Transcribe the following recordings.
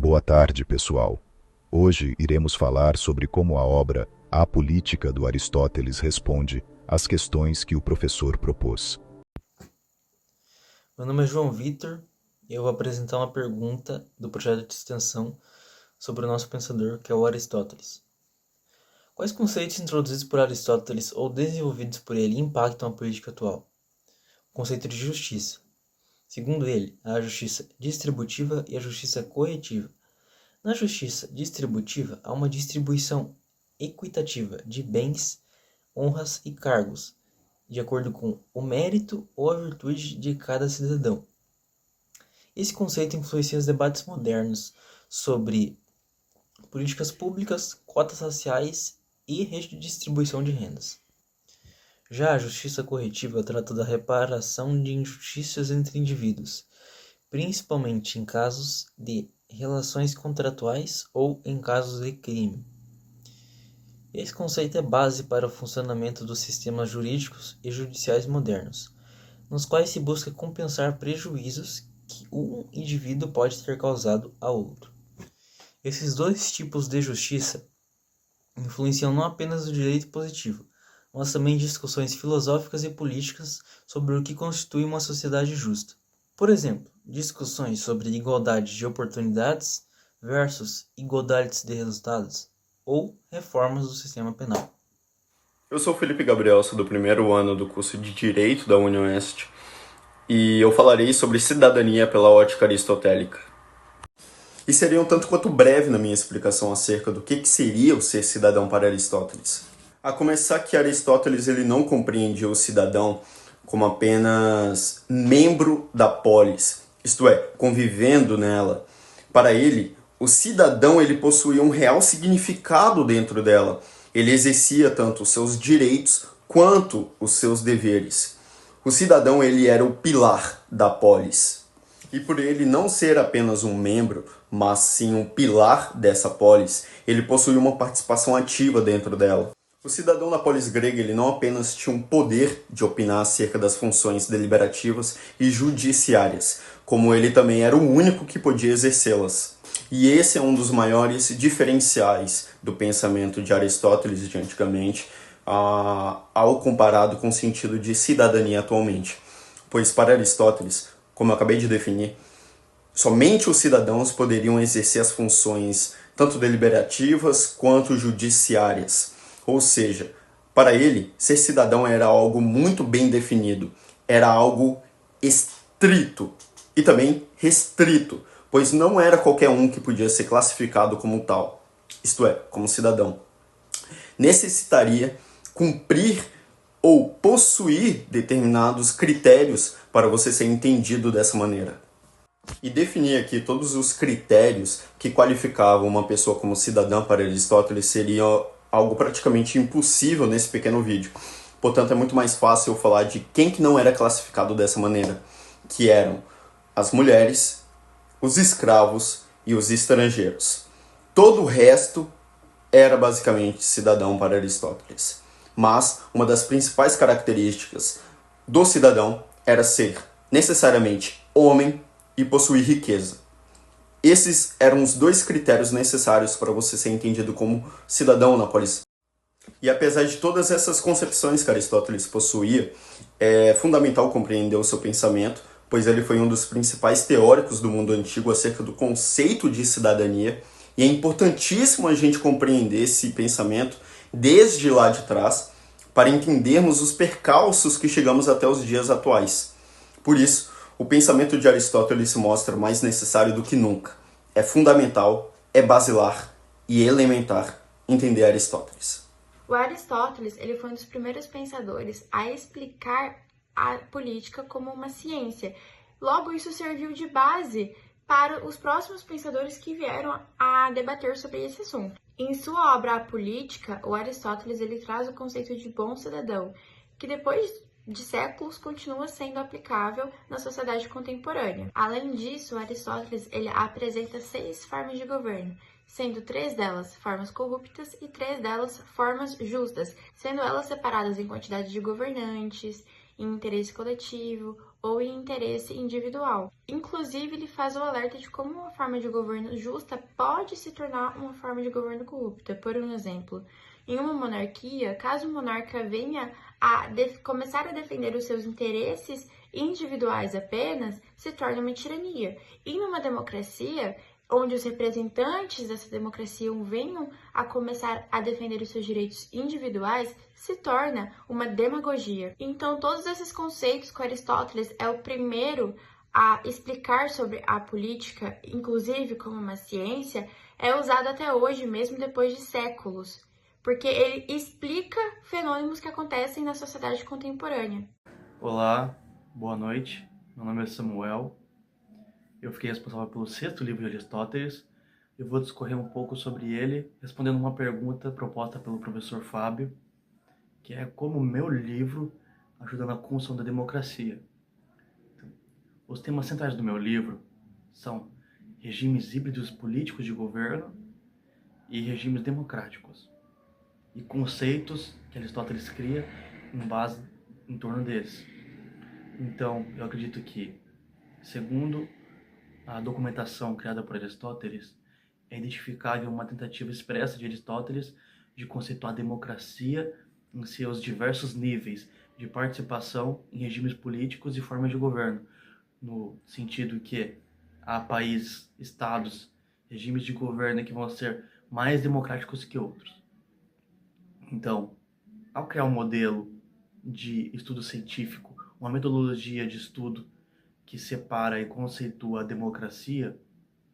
Boa tarde, pessoal. Hoje iremos falar sobre como a obra A Política do Aristóteles responde às questões que o professor propôs. Meu nome é João Vitor e eu vou apresentar uma pergunta do projeto de extensão sobre o nosso pensador, que é o Aristóteles. Quais conceitos introduzidos por Aristóteles ou desenvolvidos por ele impactam a política atual? O conceito de justiça. Segundo ele, há a justiça distributiva e a justiça corretiva. Na justiça distributiva, há uma distribuição equitativa de bens, honras e cargos, de acordo com o mérito ou a virtude de cada cidadão. Esse conceito influencia os debates modernos sobre políticas públicas, cotas raciais e redistribuição de rendas. Já a justiça corretiva trata da reparação de injustiças entre indivíduos, principalmente em casos de relações contratuais ou em casos de crime. Esse conceito é base para o funcionamento dos sistemas jurídicos e judiciais modernos, nos quais se busca compensar prejuízos que um indivíduo pode ter causado a outro. Esses dois tipos de justiça influenciam não apenas o direito positivo, mas também discussões filosóficas e políticas sobre o que constitui uma sociedade justa. Por exemplo, discussões sobre igualdade de oportunidades versus igualdades de resultados ou reformas do sistema penal. Eu sou o Felipe Gabriel, sou do primeiro ano do curso de Direito da UniOeste e eu falarei sobre cidadania pela ótica aristotélica. E seria um tanto quanto breve na minha explicação acerca do que seria o ser cidadão para Aristóteles. A começar que Aristóteles ele não compreendia o cidadão como apenas membro da polis, isto é, convivendo nela. Para ele, o cidadão ele possuía um real significado dentro dela. Ele exercia tanto os seus direitos quanto os seus deveres. O cidadão ele era o pilar da polis. E por ele não ser apenas um membro, mas sim um pilar dessa polis, ele possuía uma participação ativa dentro dela. O cidadão da polis grega ele não apenas tinha um poder de opinar acerca das funções deliberativas e judiciárias, como ele também era o único que podia exercê-las. E esse é um dos maiores diferenciais do pensamento de Aristóteles de antigamente, ao comparado com o sentido de cidadania atualmente. Pois para Aristóteles, como eu acabei de definir, somente os cidadãos poderiam exercer as funções tanto deliberativas quanto judiciárias. Ou seja, para ele, ser cidadão era algo muito bem definido, era algo estrito e também restrito, pois não era qualquer um que podia ser classificado como tal, isto é, como cidadão. Necessitaria cumprir ou possuir determinados critérios para você ser entendido dessa maneira. E definir aqui todos os critérios que qualificavam uma pessoa como cidadã para Aristóteles seria algo praticamente impossível nesse pequeno vídeo. Portanto, é muito mais fácil eu falar de quem que não era classificado dessa maneira, que eram as mulheres, os escravos e os estrangeiros. Todo o resto era basicamente cidadão para Aristóteles. Mas uma das principais características do cidadão era ser necessariamente homem e possuir riqueza. Esses eram os dois critérios necessários para você ser entendido como cidadão na polis. E apesar de todas essas concepções que Aristóteles possuía, é fundamental compreender o seu pensamento, pois ele foi um dos principais teóricos do mundo antigo acerca do conceito de cidadania, e é importantíssimo a gente compreender esse pensamento desde lá de trás, para entendermos os percalços que chegamos até os dias atuais. Por isso, o pensamento de Aristóteles se mostra mais necessário do que nunca. É fundamental, é basilar e elementar entender Aristóteles. O Aristóteles ele foi um dos primeiros pensadores a explicar a política como uma ciência. Logo, isso serviu de base para os próximos pensadores que vieram a debater sobre esse assunto. Em sua obra A Política, o Aristóteles ele traz o conceito de bom cidadão, que depois de séculos continua sendo aplicável na sociedade contemporânea. Além disso, Aristóteles ele apresenta 6 formas de governo, sendo 3 delas formas corruptas e 3 delas formas justas, sendo elas separadas em quantidade de governantes, em interesse coletivo ou em interesse individual. Inclusive, ele faz o alerta de como uma forma de governo justa pode se tornar uma forma de governo corrupta. Por um exemplo, em uma monarquia, caso o monarca venha a começar a defender os seus interesses individuais apenas, se torna uma tirania. E numa democracia, onde os representantes dessa democracia venham a começar a defender os seus direitos individuais, se torna uma demagogia. Então, todos esses conceitos que Aristóteles é o primeiro a explicar sobre a política, inclusive como uma ciência, é usado até hoje, mesmo depois de séculos, porque ele explica fenômenos que acontecem na sociedade contemporânea. Olá, boa noite. Meu nome é Samuel. Eu fiquei responsável pelo 6º livro de Aristóteles. Eu vou discorrer um pouco sobre ele, respondendo uma pergunta proposta pelo professor Fábio, que é como o meu livro ajuda na construção da democracia. Então, os temas centrais do meu livro são regimes híbridos políticos de governo e regimes democráticos, e conceitos que Aristóteles cria em torno deles. Então, eu acredito que, segundo a documentação criada por Aristóteles, é identificável uma tentativa expressa de Aristóteles de conceituar a democracia em seus diversos níveis de participação em regimes políticos e formas de governo, no sentido que há países, estados, regimes de governo que vão ser mais democráticos que outros. Então, ao criar um modelo de estudo científico, uma metodologia de estudo que separa e conceitua a democracia,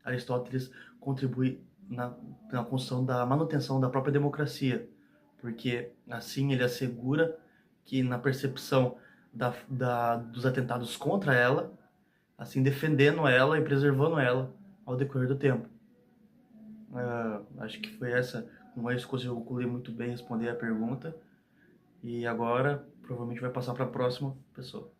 Aristóteles contribui na construção da manutenção da própria democracia, porque assim ele assegura que na percepção dos atentados contra ela, assim defendendo ela e preservando ela ao decorrer do tempo. Acho que foi essa, com isso conseguiu concluir muito bem, responder a pergunta, e agora provavelmente vai passar para a próxima pessoa.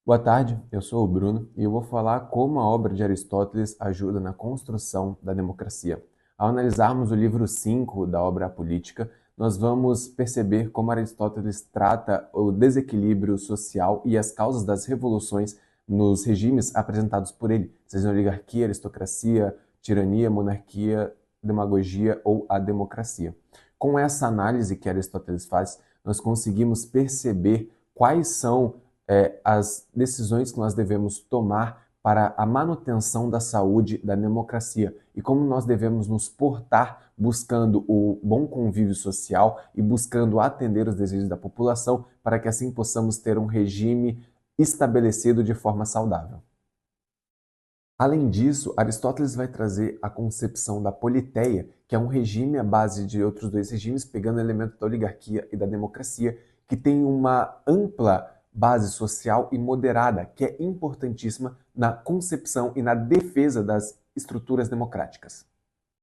Boa tarde, eu sou o Bruno e eu vou falar como a obra de Aristóteles ajuda na construção da democracia. Ao analisarmos o livro 5 da obra A Política, nós vamos perceber como Aristóteles trata o desequilíbrio social e as causas das revoluções nos regimes apresentados por ele, seja oligarquia, aristocracia, tirania, monarquia, demagogia ou a democracia. Com essa análise que Aristóteles faz, nós conseguimos perceber quais são as decisões que nós devemos tomar para a manutenção da saúde da democracia e como nós devemos nos portar buscando o bom convívio social e buscando atender os desejos da população para que assim possamos ter um regime estabelecido de forma saudável. Além disso, Aristóteles vai trazer a concepção da politeia, que é um regime à base de outros dois regimes, pegando elementos da oligarquia e da democracia, que tem uma ampla base social e moderada, que é importantíssima na concepção e na defesa das estruturas democráticas.